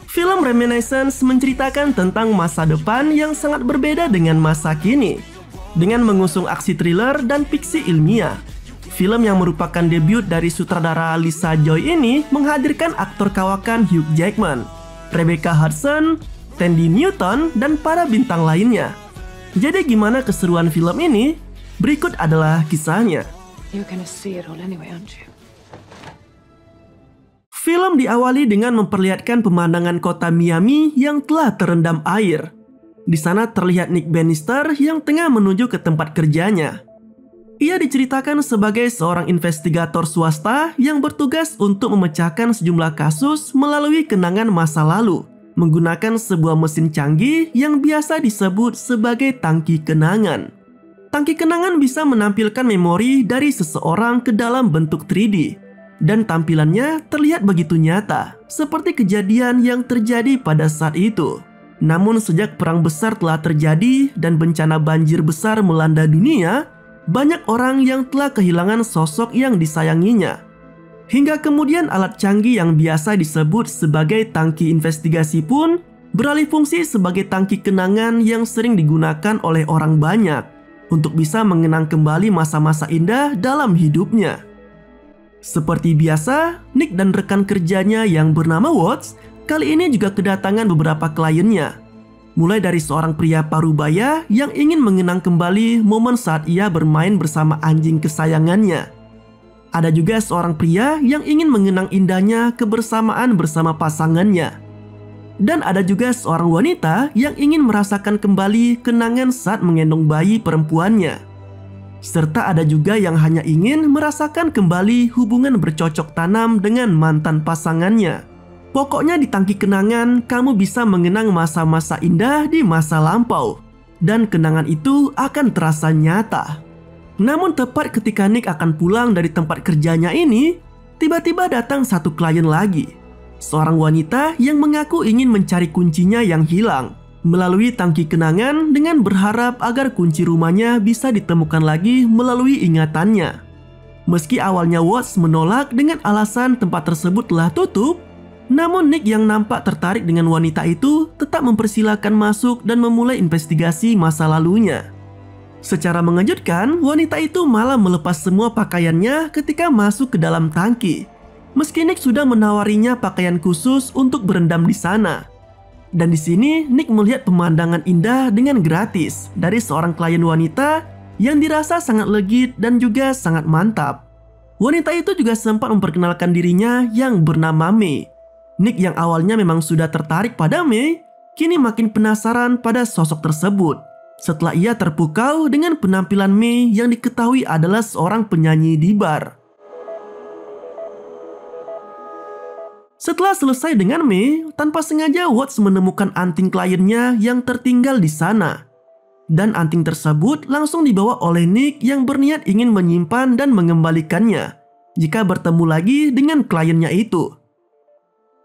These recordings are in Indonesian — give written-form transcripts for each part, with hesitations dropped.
Film Reminiscence menceritakan tentang masa depan yang sangat berbeda dengan masa kini. Dengan mengusung aksi thriller dan fiksi ilmiah, film yang merupakan debut dari sutradara Lisa Joy ini menghadirkan aktor kawakan Hugh Jackman, Rebecca Hudson, Thandie Newton, dan para bintang lainnya. Jadi gimana keseruan film ini? Berikut adalah kisahnya. Film diawali dengan memperlihatkan pemandangan kota Miami yang telah terendam air. Di sana terlihat Nick Bannister yang tengah menuju ke tempat kerjanya. Ia diceritakan sebagai seorang investigator swasta yang bertugas untuk memecahkan sejumlah kasus melalui kenangan masa lalu, menggunakan sebuah mesin canggih yang biasa disebut sebagai tangki kenangan. Tangki kenangan bisa menampilkan memori dari seseorang ke dalam bentuk 3D. Dan tampilannya terlihat begitu nyata, seperti kejadian yang terjadi pada saat itu. Namun sejak perang besar telah terjadi dan bencana banjir besar melanda dunia, banyak orang yang telah kehilangan sosok yang disayanginya. Hingga kemudian alat canggih yang biasa disebut sebagai tangki investigasi pun beralih fungsi sebagai tangki kenangan yang sering digunakan oleh orang banyak untuk bisa mengenang kembali masa-masa indah dalam hidupnya. Seperti biasa, Nick dan rekan kerjanya yang bernama Watts kali ini juga kedatangan beberapa kliennya. Mulai dari seorang pria parubaya yang ingin mengenang kembali momen saat ia bermain bersama anjing kesayangannya. Ada juga seorang pria yang ingin mengenang indahnya kebersamaan bersama pasangannya. Dan ada juga seorang wanita yang ingin merasakan kembali kenangan saat menggendong bayi perempuannya. Serta ada juga yang hanya ingin merasakan kembali hubungan bercocok tanam dengan mantan pasangannya. Pokoknya di tangki kenangan kamu bisa mengenang masa-masa indah di masa lampau. Dan kenangan itu akan terasa nyata. Namun tepat ketika Nick akan pulang dari tempat kerjanya ini, tiba-tiba datang satu klien lagi. Seorang wanita yang mengaku ingin mencari kuncinya yang hilang melalui tangki kenangan dengan berharap agar kunci rumahnya bisa ditemukan lagi melalui ingatannya. Meski awalnya Watts menolak dengan alasan tempat tersebut telah tutup, namun Nick yang nampak tertarik dengan wanita itu tetap mempersilahkan masuk dan memulai investigasi masa lalunya. Secara mengejutkan, wanita itu malah melepas semua pakaiannya ketika masuk ke dalam tangki. Meski Nick sudah menawarinya pakaian khusus untuk berendam di sana. Dan di sini Nick melihat pemandangan indah dengan gratis dari seorang klien wanita yang dirasa sangat legit dan juga sangat mantap. Wanita itu juga sempat memperkenalkan dirinya yang bernama May. Nick yang awalnya memang sudah tertarik pada May, kini makin penasaran pada sosok tersebut setelah ia terpukau dengan penampilan May yang diketahui adalah seorang penyanyi di bar. Setelah selesai dengan May, tanpa sengaja Watts menemukan anting kliennya yang tertinggal di sana. Dan anting tersebut langsung dibawa oleh Nick yang berniat ingin menyimpan dan mengembalikannya jika bertemu lagi dengan kliennya itu.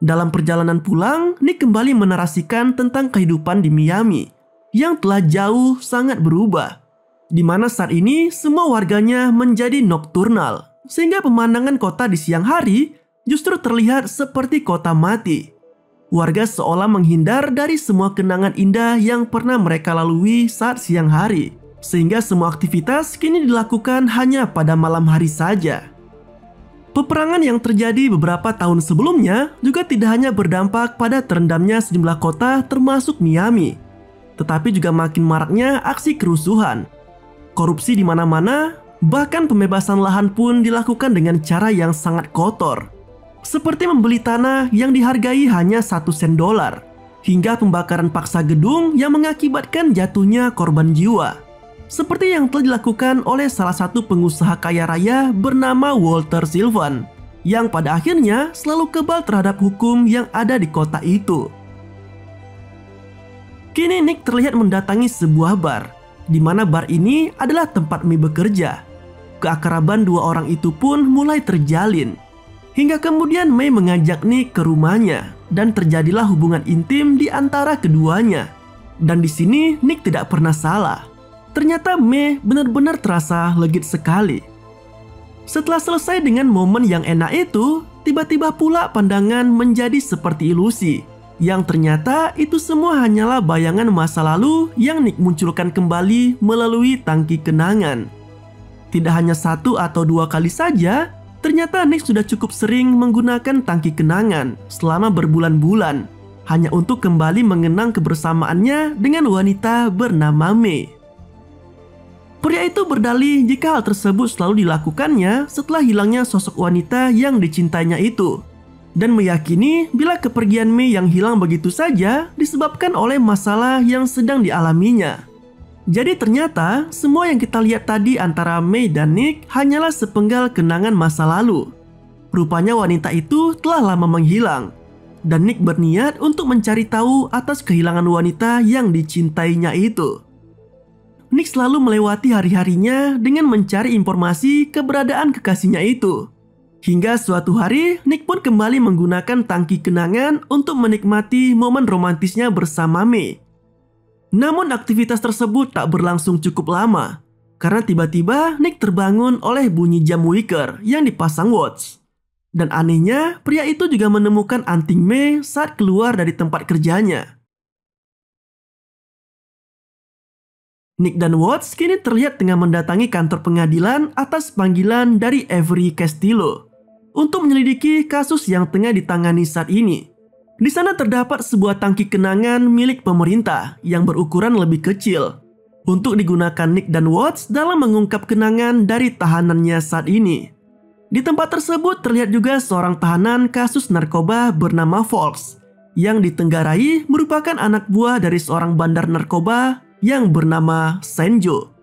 Dalam perjalanan pulang, Nick kembali menarasikan tentang kehidupan di Miami yang telah jauh sangat berubah, di mana saat ini semua warganya menjadi nokturnal, sehingga pemandangan kota di siang hari justru terlihat seperti kota mati. Warga seolah menghindar dari semua kenangan indah yang pernah mereka lalui saat siang hari, sehingga semua aktivitas kini dilakukan hanya pada malam hari saja. Peperangan yang terjadi beberapa tahun sebelumnya juga tidak hanya berdampak pada terendamnya sejumlah kota termasuk Miami, tetapi juga makin maraknya aksi kerusuhan, korupsi di mana-mana, bahkan pembebasan lahan pun dilakukan dengan cara yang sangat kotor. Seperti membeli tanah yang dihargai hanya 1 sen dolar, hingga pembakaran paksa gedung yang mengakibatkan jatuhnya korban jiwa. Seperti yang telah dilakukan oleh salah satu pengusaha kaya raya bernama Walter Sylvan, yang pada akhirnya selalu kebal terhadap hukum yang ada di kota itu. Kini Nick terlihat mendatangi sebuah bar, di mana bar ini adalah tempat May bekerja. Keakraban dua orang itu pun mulai terjalin. Hingga kemudian May mengajak Nick ke rumahnya dan terjadilah hubungan intim di antara keduanya. Dan di sini Nick tidak pernah salah. Ternyata May benar-benar terasa legit sekali. Setelah selesai dengan momen yang enak itu, tiba-tiba pula pandangan menjadi seperti ilusi, yang ternyata itu semua hanyalah bayangan masa lalu yang Nick munculkan kembali melalui tangki kenangan. Tidak hanya 1 atau 2 kali saja, ternyata Nick sudah cukup sering menggunakan tangki kenangan selama berbulan-bulan, hanya untuk kembali mengenang kebersamaannya dengan wanita bernama May. Pria itu berdalih jika hal tersebut selalu dilakukannya setelah hilangnya sosok wanita yang dicintainya itu, dan meyakini bila kepergian May yang hilang begitu saja disebabkan oleh masalah yang sedang dialaminya. Jadi ternyata semua yang kita lihat tadi antara May dan Nick hanyalah sepenggal kenangan masa lalu. Rupanya wanita itu telah lama menghilang, dan Nick berniat untuk mencari tahu atas kehilangan wanita yang dicintainya itu. Nick selalu melewati hari-harinya dengan mencari informasi keberadaan kekasihnya itu. Hingga suatu hari, Nick pun kembali menggunakan tangki kenangan untuk menikmati momen romantisnya bersama May. Namun aktivitas tersebut tak berlangsung cukup lama, karena tiba-tiba Nick terbangun oleh bunyi jam wicker yang dipasang Watts. Dan anehnya, pria itu juga menemukan anting May saat keluar dari tempat kerjanya. Nick dan Watts kini terlihat tengah mendatangi kantor pengadilan atas panggilan dari Avery Castillo untuk menyelidiki kasus yang tengah ditangani saat ini. Di sana terdapat sebuah tangki kenangan milik pemerintah yang berukuran lebih kecil untuk digunakan Nick dan Watts dalam mengungkap kenangan dari tahanannya saat ini. Di tempat tersebut terlihat juga seorang tahanan kasus narkoba bernama Fox yang ditenggarai merupakan anak buah dari seorang bandar narkoba yang bernama Senjo.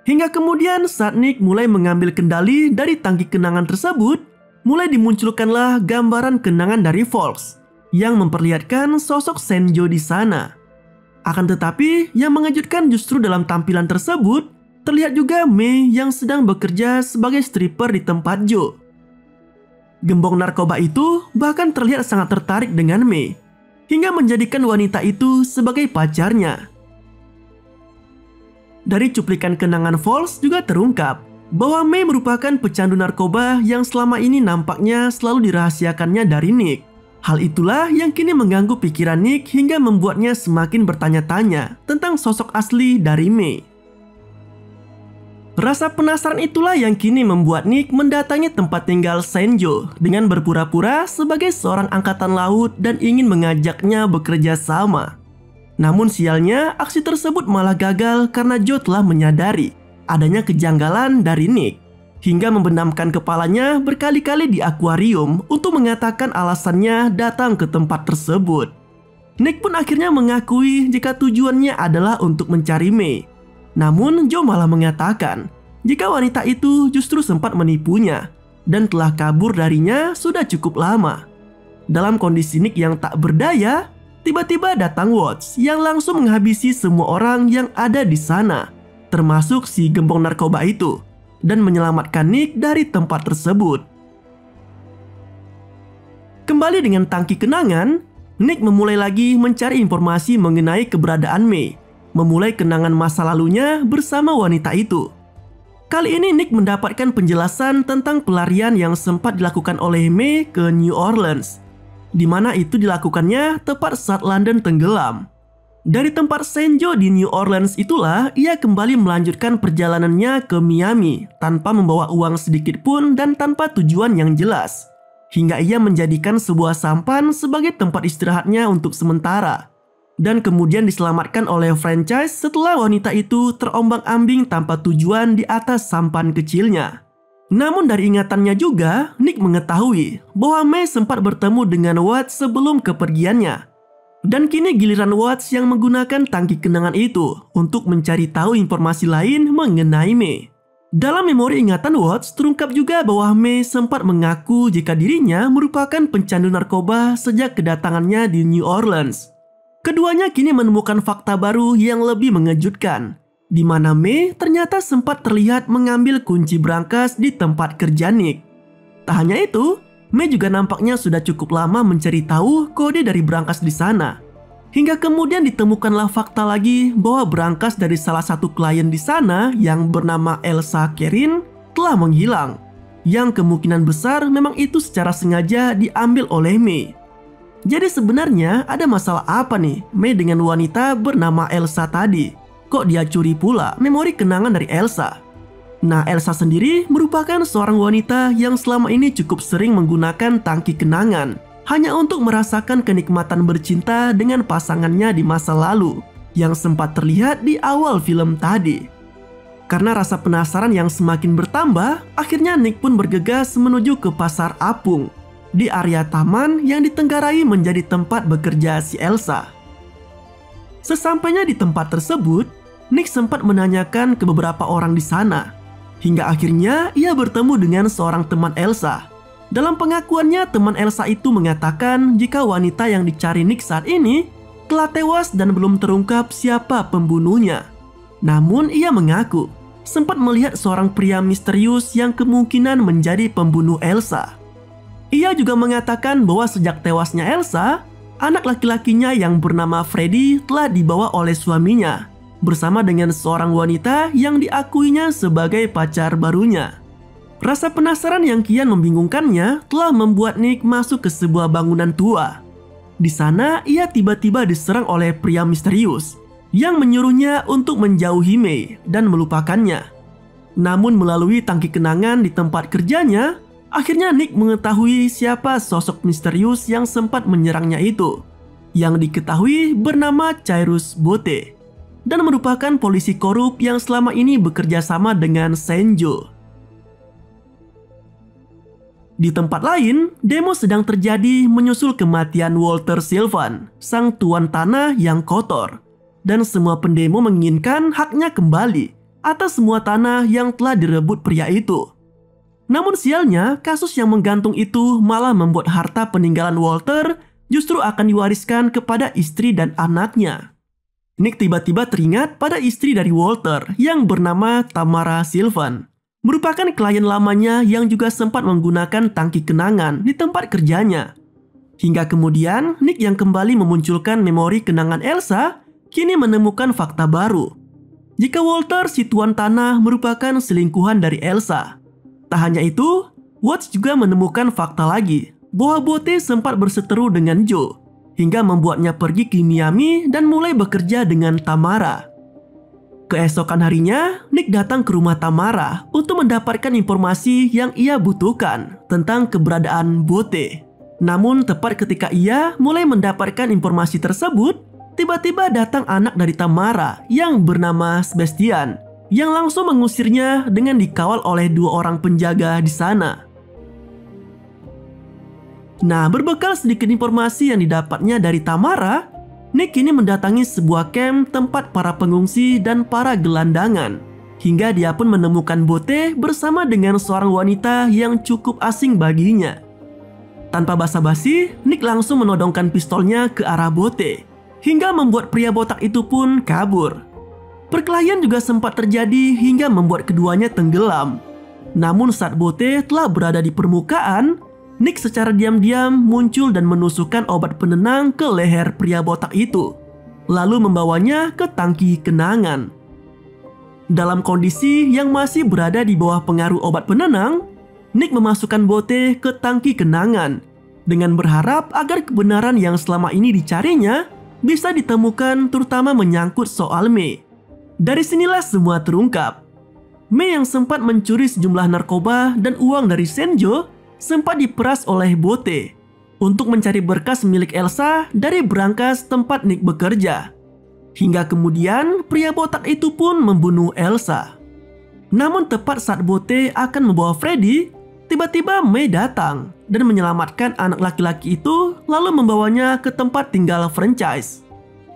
Hingga kemudian saat Nick mulai mengambil kendali dari tangki kenangan tersebut, mulai dimunculkanlah gambaran kenangan dari Fox yang memperlihatkan sosok Senjo di sana. Akan tetapi yang mengejutkan justru dalam tampilan tersebut terlihat juga May yang sedang bekerja sebagai stripper di tempat Joe. Gembong narkoba itu bahkan terlihat sangat tertarik dengan May hingga menjadikan wanita itu sebagai pacarnya. Dari cuplikan kenangan Fox juga terungkap bahwa May merupakan pecandu narkoba yang selama ini nampaknya selalu dirahasiakannya dari Nick. Hal itulah yang kini mengganggu pikiran Nick hingga membuatnya semakin bertanya-tanya tentang sosok asli dari May. Rasa penasaran itulah yang kini membuat Nick mendatangi tempat tinggal Senjo dengan berpura-pura sebagai seorang angkatan laut dan ingin mengajaknya bekerja sama. Namun sialnya, aksi tersebut malah gagal karena Joe telah menyadari adanya kejanggalan dari Nick, hingga membenamkan kepalanya berkali-kali di akuarium untuk mengatakan alasannya datang ke tempat tersebut. Nick pun akhirnya mengakui jika tujuannya adalah untuk mencari May. Namun Joe malah mengatakan jika wanita itu justru sempat menipunya dan telah kabur darinya sudah cukup lama. Dalam kondisi Nick yang tak berdaya, tiba-tiba datang Watts yang langsung menghabisi semua orang yang ada di sana, termasuk si gembong narkoba itu, dan menyelamatkan Nick dari tempat tersebut. Kembali dengan tangki kenangan, Nick memulai lagi mencari informasi mengenai keberadaan May, memulai kenangan masa lalunya bersama wanita itu. Kali ini Nick mendapatkan penjelasan tentang pelarian yang sempat dilakukan oleh May ke New Orleans, di mana itu dilakukannya tepat saat London tenggelam. Dari tempat Senjo di New Orleans itulah ia kembali melanjutkan perjalanannya ke Miami tanpa membawa uang sedikit pun dan tanpa tujuan yang jelas, hingga ia menjadikan sebuah sampan sebagai tempat istirahatnya untuk sementara, dan kemudian diselamatkan oleh franchise setelah wanita itu terombang-ambing tanpa tujuan di atas sampan kecilnya. Namun dari ingatannya juga, Nick mengetahui bahwa May sempat bertemu dengan Watts sebelum kepergiannya. Dan kini giliran Watts yang menggunakan tangki kenangan itu untuk mencari tahu informasi lain mengenai May. Dalam memori ingatan Watts terungkap juga bahwa May sempat mengaku jika dirinya merupakan pencandu narkoba sejak kedatangannya di New Orleans. Keduanya kini menemukan fakta baru yang lebih mengejutkan, di mana May ternyata sempat terlihat mengambil kunci brankas di tempat kerja Nick. Tak hanya itu, May juga nampaknya sudah cukup lama mencari tahu kode dari brankas di sana. Hingga kemudian ditemukanlah fakta lagi bahwa brankas dari salah satu klien di sana yang bernama Elsa Kerin telah menghilang. yang kemungkinan besar memang itu secara sengaja diambil oleh Mei. Jadi sebenarnya ada masalah apa nih Mei dengan wanita bernama Elsa tadi? Kok dia curi pula memori kenangan dari Elsa? Nah, Elsa sendiri merupakan seorang wanita yang selama ini cukup sering menggunakan tangki kenangan hanya untuk merasakan kenikmatan bercinta dengan pasangannya di masa lalu yang sempat terlihat di awal film tadi. Karena rasa penasaran yang semakin bertambah, akhirnya Nick pun bergegas menuju ke pasar apung di area taman yang ditenggarai menjadi tempat bekerja si Elsa. Sesampainya di tempat tersebut, Nick sempat menanyakan ke beberapa orang di sana. Hingga akhirnya ia bertemu dengan seorang teman Elsa. Dalam pengakuannya, teman Elsa itu mengatakan jika wanita yang dicari Nick saat ini telah tewas dan belum terungkap siapa pembunuhnya. Namun ia mengaku sempat melihat seorang pria misterius yang kemungkinan menjadi pembunuh Elsa. Ia juga mengatakan bahwa sejak tewasnya Elsa, anak laki-lakinya yang bernama Freddy telah dibawa oleh suaminya bersama dengan seorang wanita yang diakuinya sebagai pacar barunya. Rasa penasaran yang kian membingungkannya telah membuat Nick masuk ke sebuah bangunan tua. Di sana ia tiba-tiba diserang oleh pria misterius yang menyuruhnya untuk menjauhi Mei dan melupakannya. Namun melalui tangki kenangan di tempat kerjanya, akhirnya Nick mengetahui siapa sosok misterius yang sempat menyerangnya itu, yang diketahui bernama Cyrus Bote dan merupakan polisi korup yang selama ini bekerja sama dengan Senjo. Di tempat lain, demo sedang terjadi menyusul kematian Walter Sylvan, sang tuan tanah yang kotor, dan semua pendemo menginginkan haknya kembali atas semua tanah yang telah direbut pria itu. Namun sialnya, kasus yang menggantung itu malah membuat harta peninggalan Walter justru akan diwariskan kepada istri dan anaknya. Nick tiba-tiba teringat pada istri dari Walter yang bernama Tamara Sylvan, merupakan klien lamanya yang juga sempat menggunakan tangki kenangan di tempat kerjanya. Hingga kemudian Nick yang kembali memunculkan memori kenangan Elsa kini menemukan fakta baru. Jika Walter si tuan tanah merupakan selingkuhan dari Elsa. Tak hanya itu, Watts juga menemukan fakta lagi bahwa Bote sempat berseteru dengan Joe hingga membuatnya pergi ke Miami dan mulai bekerja dengan Tamara. Keesokan harinya, Nick datang ke rumah Tamara untuk mendapatkan informasi yang ia butuhkan tentang keberadaan Bote. Namun tepat ketika ia mulai mendapatkan informasi tersebut, tiba-tiba datang anak dari Tamara yang bernama Sebastian yang langsung mengusirnya dengan dikawal oleh 2 orang penjaga di sana. Nah, berbekal sedikit informasi yang didapatnya dari Tamara, Nick kini mendatangi sebuah camp tempat para pengungsi dan para gelandangan. Hingga dia pun menemukan Bote bersama dengan seorang wanita yang cukup asing baginya. Tanpa basa-basi, Nick langsung menodongkan pistolnya ke arah Bote, hingga membuat pria botak itu pun kabur. Perkelahian juga sempat terjadi hingga membuat keduanya tenggelam. Namun saat Bote telah berada di permukaan, Nick secara diam-diam muncul dan menusukkan obat penenang ke leher pria botak itu, lalu membawanya ke tangki kenangan. Dalam kondisi yang masih berada di bawah pengaruh obat penenang, Nick memasukkan Bote ke tangki kenangan dengan berharap agar kebenaran yang selama ini dicarinya bisa ditemukan, terutama menyangkut soal Mei. Dari sinilah semua terungkap. Mei yang sempat mencuri sejumlah narkoba dan uang dari Senjo sempat diperas oleh Bote untuk mencari berkas milik Elsa dari berangkas tempat Nick bekerja. Hingga kemudian pria botak itu pun membunuh Elsa. Namun tepat saat Bote akan membawa Freddy, tiba-tiba Mei datang dan menyelamatkan anak laki-laki itu lalu membawanya ke tempat tinggal franchise.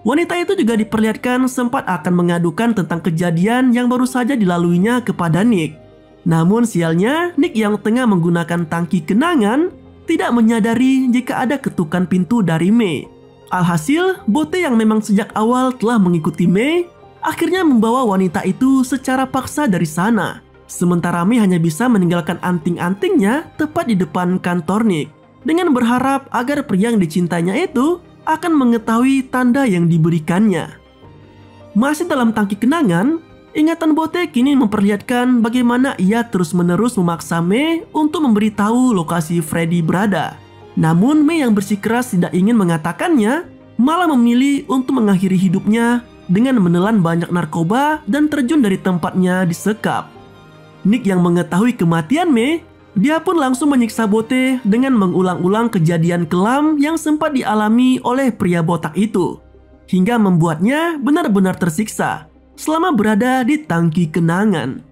Wanita itu juga diperlihatkan sempat akan mengadukan tentang kejadian yang baru saja dilaluinya kepada Nick. Namun sialnya, Nick yang tengah menggunakan tangki kenangan tidak menyadari jika ada ketukan pintu dari Mei. Alhasil, Bote yang memang sejak awal telah mengikuti Mei, akhirnya membawa wanita itu secara paksa dari sana. Sementara Mei hanya bisa meninggalkan anting-antingnya tepat di depan kantor Nick, dengan berharap agar pria yang dicintainya itu akan mengetahui tanda yang diberikannya. Masih dalam tangki kenangan, Ingatan Bote kini memperlihatkan bagaimana ia terus-menerus memaksa Mei untuk memberitahu lokasi Freddy berada. Namun Mei yang bersikeras tidak ingin mengatakannya, malah memilih untuk mengakhiri hidupnya dengan menelan banyak narkoba dan terjun dari tempatnya disekap. Nick yang mengetahui kematian Mei, dia pun langsung menyiksa Bote dengan mengulang-ulang kejadian kelam yang sempat dialami oleh pria botak itu, hingga membuatnya benar-benar tersiksa selama berada di tangki kenangan.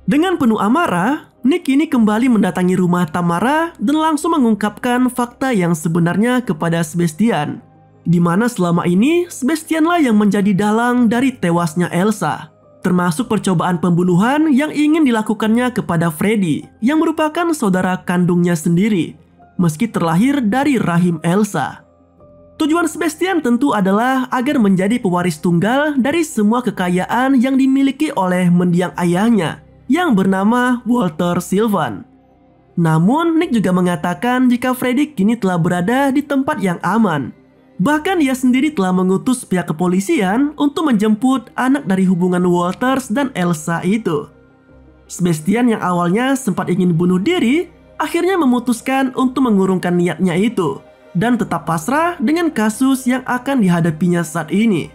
Dengan penuh amarah, Nick kini kembali mendatangi rumah Tamara dan langsung mengungkapkan fakta yang sebenarnya kepada Sebastian, di mana selama ini Sebastianlah yang menjadi dalang dari tewasnya Elsa, termasuk percobaan pembunuhan yang ingin dilakukannya kepada Freddy yang merupakan saudara kandungnya sendiri, meski terlahir dari rahim Elsa. Tujuan Sebastian tentu adalah agar menjadi pewaris tunggal dari semua kekayaan yang dimiliki oleh mendiang ayahnya yang bernama Walter Sylvan. Namun Nick juga mengatakan jika Freddy kini telah berada di tempat yang aman. Bahkan dia sendiri telah mengutus pihak kepolisian untuk menjemput anak dari hubungan Walters dan Elsa itu. Sebastian yang awalnya sempat ingin bunuh diri, akhirnya memutuskan untuk mengurungkan niatnya itu dan tetap pasrah dengan kasus yang akan dihadapinya saat ini.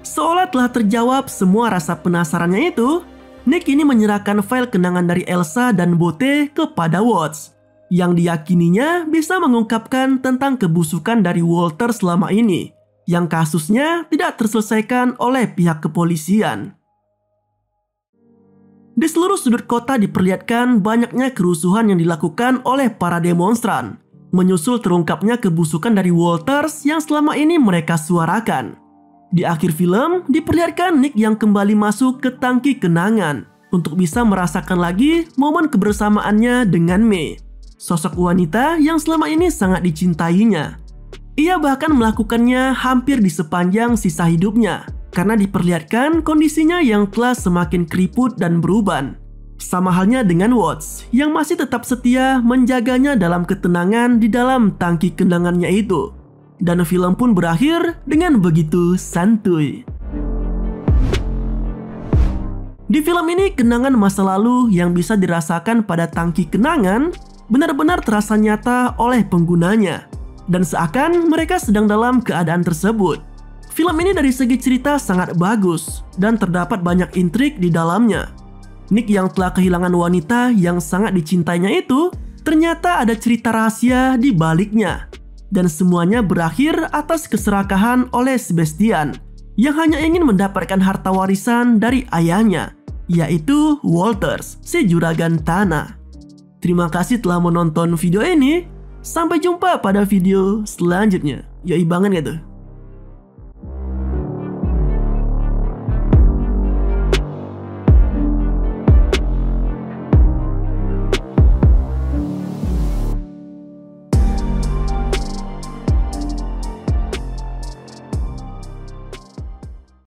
Seolah telah terjawab semua rasa penasarannya itu, Nick ini menyerahkan file kenangan dari Elsa dan Bote kepada Watts, yang diyakininya bisa mengungkapkan tentang kebusukan dari Walter selama ini, yang kasusnya tidak terselesaikan oleh pihak kepolisian. Di seluruh sudut kota diperlihatkan banyaknya kerusuhan yang dilakukan oleh para demonstran, menyusul terungkapnya kebusukan dari Walters yang selama ini mereka suarakan. Di akhir film, diperlihatkan Nick yang kembali masuk ke tangki kenangan untuk bisa merasakan lagi momen kebersamaannya dengan Mei, sosok wanita yang selama ini sangat dicintainya. Ia bahkan melakukannya hampir di sepanjang sisa hidupnya, karena diperlihatkan kondisinya yang telah semakin keriput dan beruban. Sama halnya dengan Watts yang masih tetap setia menjaganya dalam ketenangan di dalam tangki kenangannya itu. Dan film pun berakhir dengan begitu santuy. Di film ini, kenangan masa lalu yang bisa dirasakan pada tangki kenangan benar-benar terasa nyata oleh penggunanya, dan seakan mereka sedang dalam keadaan tersebut. Film ini dari segi cerita sangat bagus dan terdapat banyak intrik di dalamnya. Nick yang telah kehilangan wanita yang sangat dicintainya itu, ternyata ada cerita rahasia di baliknya. Dan semuanya berakhir atas keserakahan oleh Sebastian yang hanya ingin mendapatkan harta warisan dari ayahnya, yaitu Walters, si juragan tanah. Terima kasih telah menonton video ini. Sampai jumpa pada video selanjutnya. Yoi banget gitu.